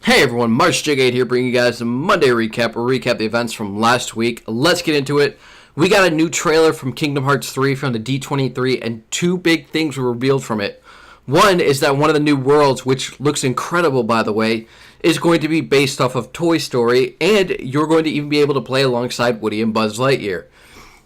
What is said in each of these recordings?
Hey everyone, March Jig8 here bringing you guys a Monday recap. We'll recap the events from last week. Let's get into it. We got a new trailer from Kingdom Hearts 3 from the D23 and two big things were revealed from it. One is that one of the new worlds, which looks incredible by the way, is going to be based off of Toy Story, and you're going to even be able to play alongside Woody and Buzz Lightyear.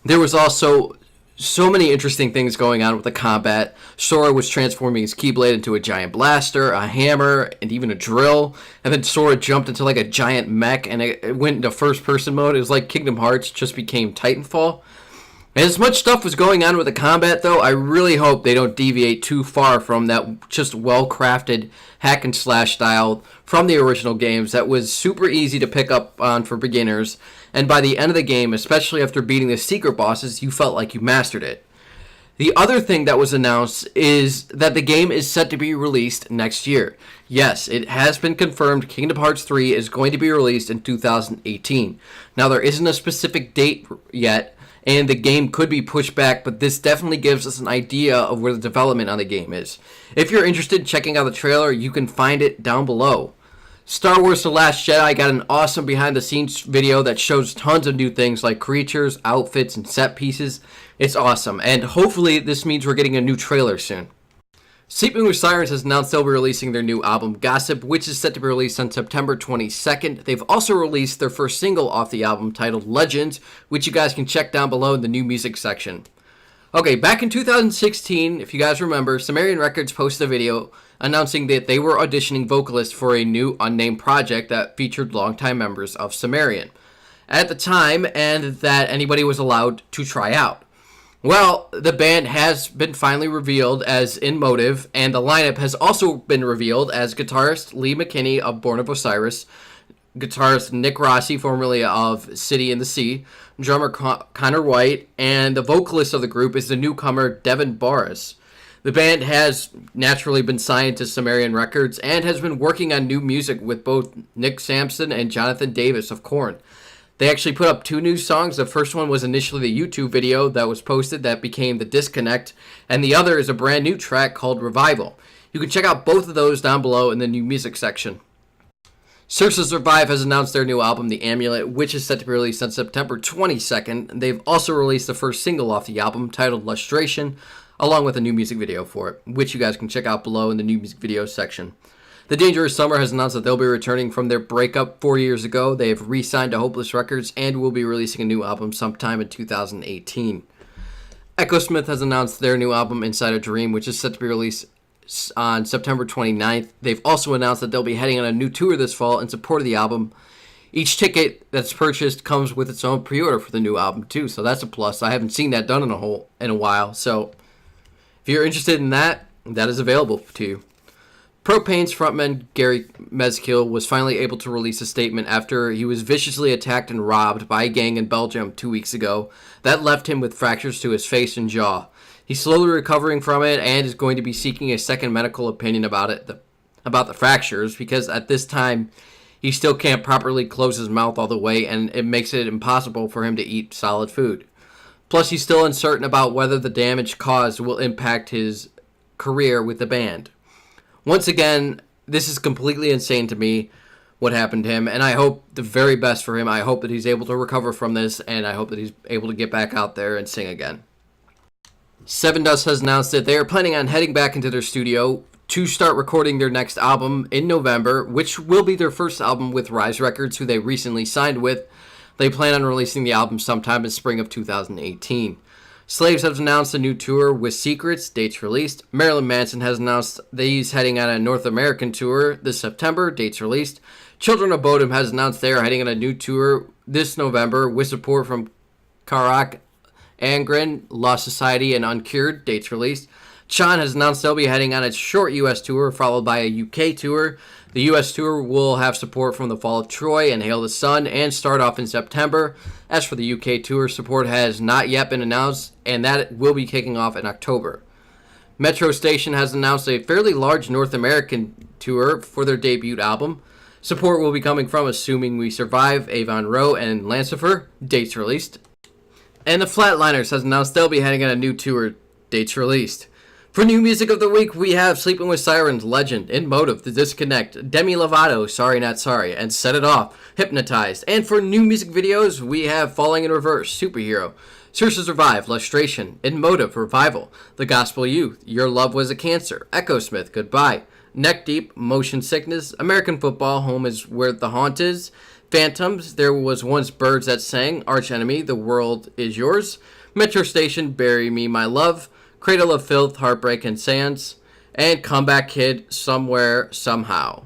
There was also so many interesting things going on with the combat. Sora was transforming his Keyblade into a giant blaster, a hammer, and even a drill. And then Sora jumped into like a giant mech and it went into first person mode. It was like Kingdom Hearts just became Titanfall. And as much stuff was going on with the combat though, I really hope they don't deviate too far from that just well-crafted hack and slash style from the original games that was super easy to pick up on for beginners. And by the end of the game, especially after beating the secret bosses, you felt like you mastered it. The other thing that was announced is that the game is set to be released next year. Yes, it has been confirmed Kingdom Hearts 3 is going to be released in 2018. Now, there isn't a specific date yet, and the game could be pushed back, but this definitely gives us an idea of where the development on the game is. If you're interested in checking out the trailer, you can find it down below. Star Wars The Last Jedi got an awesome behind-the-scenes video that shows tons of new things like creatures, outfits, and set pieces. It's awesome, and hopefully this means we're getting a new trailer soon. Sleeping with Sirens has announced they'll be releasing their new album, Gossip, which is set to be released on September 22nd. They've also released their first single off the album titled Legends, which you guys can check down below in the new music section. Okay, back in 2016, if you guys remember, Sumerian Records posted a video announcing that they were auditioning vocalists for a new unnamed project that featured longtime members of Sumerian at the time, and that anybody was allowed to try out. Well, the band has been finally revealed as In Motive, and the lineup has also been revealed as guitarist Lee McKinney of Born of Osiris, guitarist Nick Rossi, formerly of City in the Sea, drummer Connor White, and the vocalist of the group is the newcomer Devin Barras. The band has naturally been signed to Sumerian Records and has been working on new music with both Nick Sampson and Jonathan Davis of Korn. They actually put up two new songs. The first one was initially the YouTube video that was posted that became The Disconnect, and the other is a brand new track called Revival. You can check out both of those down below in the new music section. Circa Survive has announced their new album, The Amulet, which is set to be released on September 22nd. They've also released the first single off the album, titled Lustration, along with a new music video for it, which you guys can check out below in the new music video section. The Dangerous Summer has announced that they'll be returning from their breakup 4 years ago. They have re-signed to Hopeless Records and will be releasing a new album sometime in 2018. Echosmith has announced their new album, Inside a Dream, which is set to be released on September 29th. They've also announced that they'll be heading on a new tour this fall in support of the album. Each ticket that's purchased comes with its own pre-order for the new album too, so that's a plus. I haven't seen that done in a while, so if you're interested in that, that is available to you. Propane's frontman Gary Mezkiel was finally able to release a statement after he was viciously attacked and robbed by a gang in Belgium 2 weeks ago. That left him with fractures to his face and jaw. He's slowly recovering from it and is going to be seeking a second medical opinion about the fractures, because at this time he still can't properly close his mouth all the way, and it makes it impossible for him to eat solid food. Plus, he's still uncertain about whether the damage caused will impact his career with the band. Once again, this is completely insane to me, what happened to him, and I hope the very best for him. I hope that he's able to recover from this, and I hope that he's able to get back out there and sing again. Sevendust has announced that they are planning on heading back into their studio to start recording their next album in November, which will be their first album with Rise Records, who they recently signed with. They plan on releasing the album sometime in spring of 2018. Slaves has announced a new tour with Secrets, dates released. Marilyn Manson has announced that he's heading on a North American tour this September, dates released. Children of Bodom has announced they are heading on a new tour this November with support from Karak, Angren, Lost Society, and Uncured, dates released. Chon has announced they'll be heading on a short U.S. tour followed by a UK tour. The U.S. tour will have support from The Fall of Troy and Hail the Sun and start off in September. As for the UK tour, support has not yet been announced, and that will be kicking off in October. Metro Station has announced a fairly large North American tour for their debut album. Support will be coming from Assuming We Survive, Avon Rowe, and Lancifer, dates released. And the Flatliners has announced they'll be heading on a new tour, dates released. For new music of the week, we have Sleeping with Sirens, Legend, In Motive, The Disconnect, Demi Lovato, Sorry Not Sorry, and Set It Off, Hypnotized. And for new music videos, we have Falling in Reverse, Superhero, Circa's Revive, Lustration, In Motive, Revival, The Gospel Youth, Your Love Was a Cancer, Echosmith, Goodbye, Neck Deep, Motion Sickness, American Football, Home is Where the Haunt Is, Phantoms, There Was Once Birds That Sang, Arch Enemy, The World Is Yours, Metro Station, Bury Me My Love, Cradle of Filth, Heartbreak and Sands, and Comeback Kid, Somewhere, Somehow.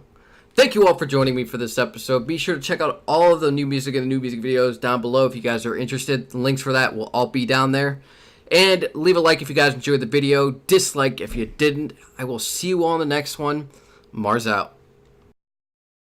Thank you all for joining me for this episode. Be sure to check out all of the new music and the new music videos down below if you guys are interested. The links for that will all be down there. And leave a like if you guys enjoyed the video. Dislike if you didn't. I will see you all in the next one. Mars out.